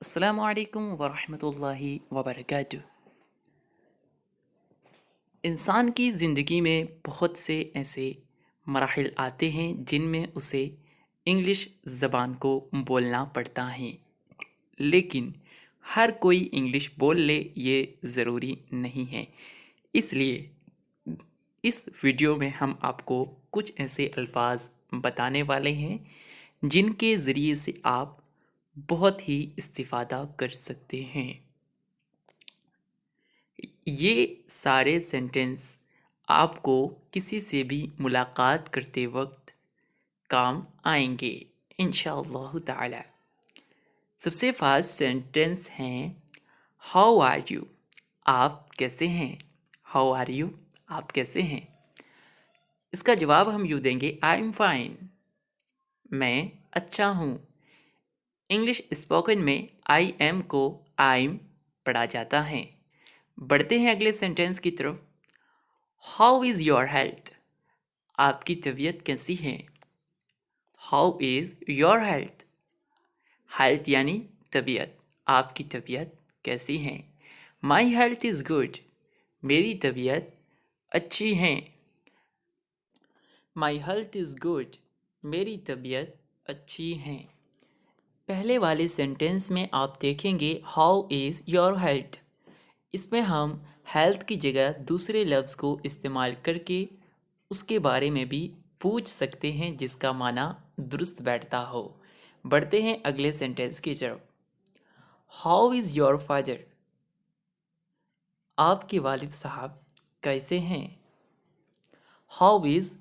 السلام علیکم ورحمۃ اللہ وبرکاتہ۔ انسان کی زندگی میں بہت سے ایسے مراحل آتے ہیں جن میں اسے انگلش زبان کو بولنا پڑتا ہے، لیکن ہر کوئی انگلش بول لے یہ ضروری نہیں ہے۔ اس لیے اس ویڈیو میں ہم آپ کو کچھ ایسے الفاظ بتانے والے ہیں جن کے ذریعے سے آپ بہت ہی استفادہ کر سکتے ہیں۔ یہ سارے سینٹنس آپ کو کسی سے بھی ملاقات کرتے وقت کام آئیں گے انشاءاللہ تعالی۔ سب سے فاسٹ سینٹنس ہیں ہاؤ آر یو، آپ کیسے ہیں؟ ہاؤ آر یو، آپ کیسے ہیں؟ اس کا جواب ہم یوں دیں گے آئی ایم فائن، میں اچھا ہوں۔ انگلش اسپوکن میں آئی ایم کو آئم پڑھا جاتا ہے۔ بڑھتے ہیں اگلے سینٹنس کی طرف۔ ہاؤ از یور ہیلتھ، آپ کی طبیعت کیسی ہے؟ How is your health, health یعنی طبیعت، آپ کی طبیعت کیسی ہے؟ مائی ہیلتھ از گڈ، میری طبیعت اچھی ہے۔ مائی ہیلتھ از گڈ، میری طبیعت اچھی ہے۔ پہلے والے سینٹنس میں آپ دیکھیں گے ہاؤ از یور ہیلتھ، اس میں ہم ہیلتھ کی جگہ دوسرے لفظ کو استعمال کر کے اس کے بارے میں بھی پوچھ سکتے ہیں جس کا معنی درست بیٹھتا ہو۔ بڑھتے ہیں اگلے سینٹنس کی طرف۔ ہاؤ از یور فادر، آپ کے والد صاحب کیسے ہیں؟ How is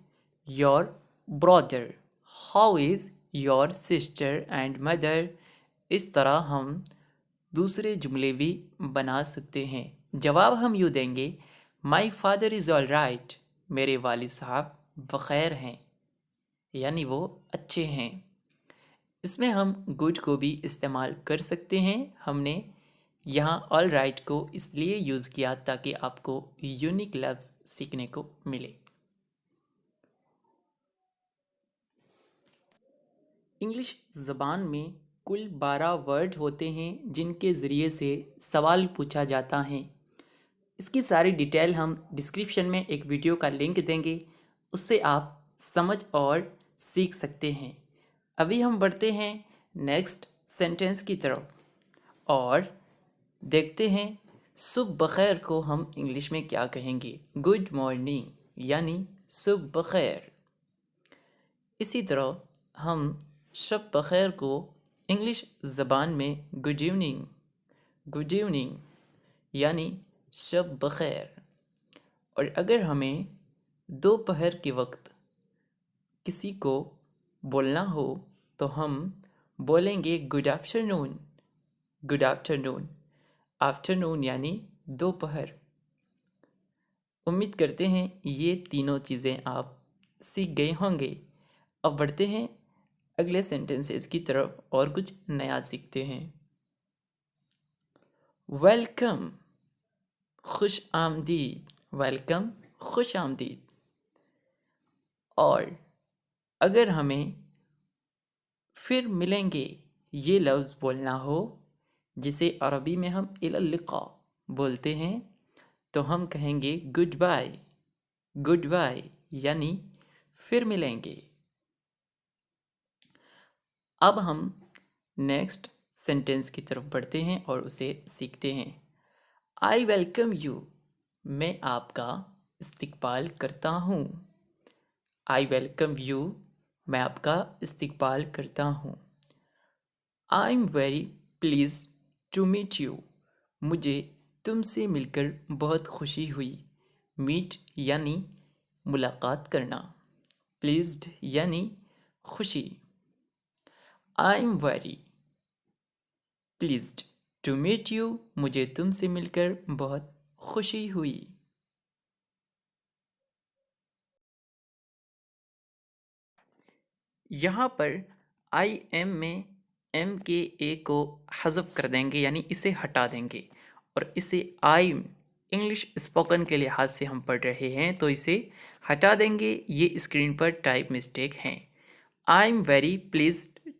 your brother, how is your sister and mother. اس طرح ہم دوسرے جملے بھی بنا سکتے ہیں۔ جواب ہم یوں دیں گے my father is all right, میرے والد صاحب بخیر ہیں، یعنی وہ اچھے ہیں۔ اس میں ہم گڈ کو بھی استعمال کر سکتے ہیں۔ ہم نے یہاں آل رائٹ کو اس لیے یوز کیا تاکہ آپ کو یونیک لفظ سیکھنے کو ملے۔ انگلش زبان میں کل 12 ورڈ ہوتے ہیں جن کے ذریعے سے سوال پوچھا جاتا ہے۔ اس کی ساری ڈیٹیل ہم ڈسکرپشن میں ایک ویڈیو کا لنک دیں گے، اس سے آپ سمجھ اور سیکھ سکتے ہیں۔ ابھی ہم بڑھتے ہیں نیکسٹ سینٹنس کی طرف اور دیکھتے ہیں صبح بخیر کو ہم انگلش میں کیا کہیں گے۔ گڈ مارننگ یعنی صبح بخیر۔ اسی طرح ہم شب بخیر کو انگلش زبان میں گڈ ایوننگ، گڈ ایوننگ یعنی شب بخیر۔ اور اگر ہمیں دوپہر کے وقت کسی کو بولنا ہو تو ہم بولیں گے good afternoon, good afternoon, afternoon یعنی دوپہر۔ امید کرتے ہیں یہ تینوں چیزیں آپ سیکھ گئے ہوں گے۔ اب بڑھتے ہیں اگلے سینٹنسز کی طرف اور کچھ نیا سیکھتے ہیں۔ ویلکم، خوش آمدید، ویلکم، خوش آمدید۔ اور اگر ہمیں پھر ملیں گے یہ لفظ بولنا ہو جسے عربی میں ہم الی اللقاء بولتے ہیں تو ہم کہیں گے گڈ بائے، گڈ بائے یعنی پھر ملیں گے۔ اب ہم نیکسٹ سینٹنس کی طرف بڑھتے ہیں اور اسے سیکھتے ہیں۔ آئی ویلکم یو، میں آپ کا استقبال کرتا ہوں۔ آئی ویلکم یو، میں آپ کا استقبال کرتا ہوں۔ I am very pleased to meet you, مجھے تم سے مل کر بہت خوشی ہوئی۔ میٹ یعنی ملاقات کرنا، پلیزڈ یعنی خوشی۔ I am very pleased to meet you, مجھے تم سے مل کر بہت خوشی ہوئی۔ یہاں پر آئی ایم میں ایم کے اے کو حذف کر دیں گے یعنی اسے ہٹا دیں گے، اور اسے آئی انگلش اسپوکن کے لحاظ سے ہم پڑھ رہے ہیں تو اسے ہٹا دیں گے۔ یہ اسکرین پر ٹائپ مسٹیک ہیں۔ آئی ایم ویری پلیزڈ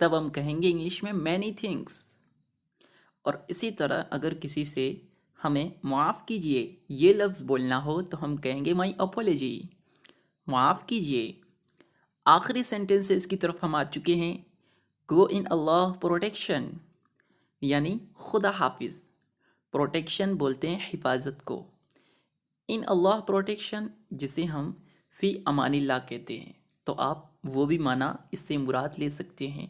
تب ہم کہیں گے انگلش میں مینی تھنگس. اور اسی طرح اگر کسی سے ہمیں معاف کیجئے یہ لفظ بولنا ہو تو ہم کہیں گے مائی اپولوجی، معاف کیجئے. آخری سینٹنسز کی طرف ہم آ چکے ہیں. گو ان اللہ پروٹیکشن یعنی خدا حافظ. پروٹیکشن بولتے ہیں حفاظت کو. ان اللہ پروٹیکشن جسے ہم فی امان اللہ کہتے ہیں، تو آپ وہ بھی معنی اس سے مراد لے سکتے ہیں.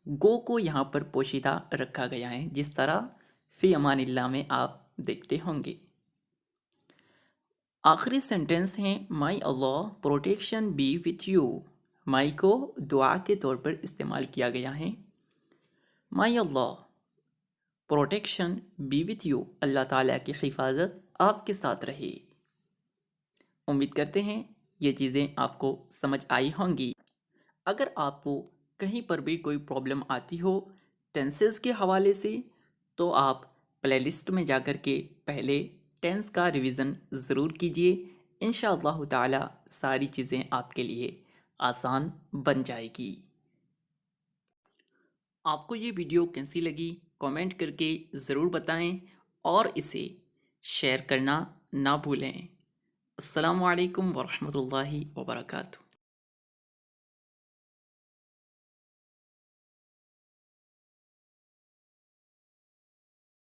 گو کو یہاں پر پوشیدہ رکھا گیا ہے جس طرح فی امان اللہ میں آپ دیکھتے ہوں گے. آخری سینٹنس ہیں مائی اللہ پروٹیکشن بی وتھ یو. مائی کو دعا کے طور پر استعمال کیا گیا ہے. مائی اللہ پروٹیکشن بی وتھ یو، اللہ تعالیٰ کی حفاظت آپ کے ساتھ رہے. امید کرتے ہیں یہ چیزیں آپ کو سمجھ آئی ہوں گی. اگر آپ کو کہیں پر بھی کوئی پرابلم آتی ہو ٹینسز کے حوالے سے تو آپ پلے لسٹ میں جا کر کے پہلے ٹینس کا ریویژن ضرور کیجئے. انشاءاللہ تعالی ساری چیزیں آپ کے لیے آسان بن جائے گی. آپ کو یہ ویڈیو کیسی لگی کامنٹ کر کے ضرور بتائیں اور اسے شیئر کرنا نہ بھولیں. السلام علیکم ورحمۃ اللہ وبرکاتہ.